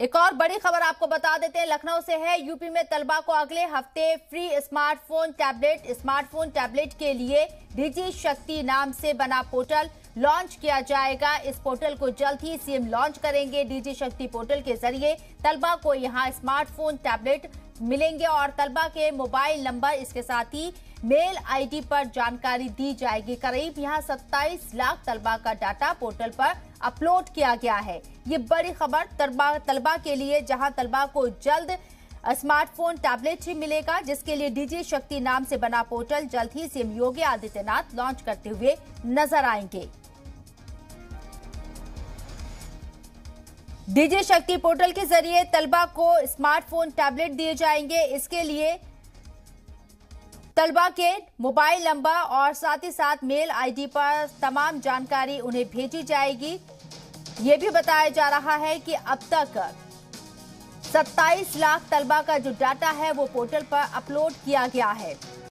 एक और बड़ी खबर आपको बता देते हैं, लखनऊ से है। यूपी में तलबा को अगले हफ्ते फ्री स्मार्टफोन टैबलेट के लिए डिजी शक्ति नाम से बना पोर्टल लॉन्च किया जाएगा। इस पोर्टल को जल्द ही सीएम लॉन्च करेंगे। डिजी शक्ति पोर्टल के जरिए तलबा को यहां स्मार्टफोन टैबलेट मिलेंगे और तलबा के मोबाइल नंबर, इसके साथ ही मेल आईडी पर जानकारी दी जाएगी। करीब यहां 27 लाख तलबा का डाटा पोर्टल पर अपलोड किया गया है। ये बड़ी खबर तलबा के लिए, जहां तलबा को जल्द स्मार्टफोन टैबलेट ही मिलेगा, जिसके लिए डिजी शक्ति नाम से बना पोर्टल जल्द ही सीएम योगी आदित्यनाथ लॉन्च करते हुए नजर आएंगे। डिजी शक्ति पोर्टल के जरिए तलबा को स्मार्टफोन टैबलेट दिए जाएंगे। इसके लिए तलबा के मोबाइल नंबर और साथ ही साथ मेल आईडी पर तमाम जानकारी उन्हें भेजी जाएगी। ये भी बताया जा रहा है कि अब तक 27 लाख तलबा का जो डाटा है वो पोर्टल पर अपलोड किया गया है।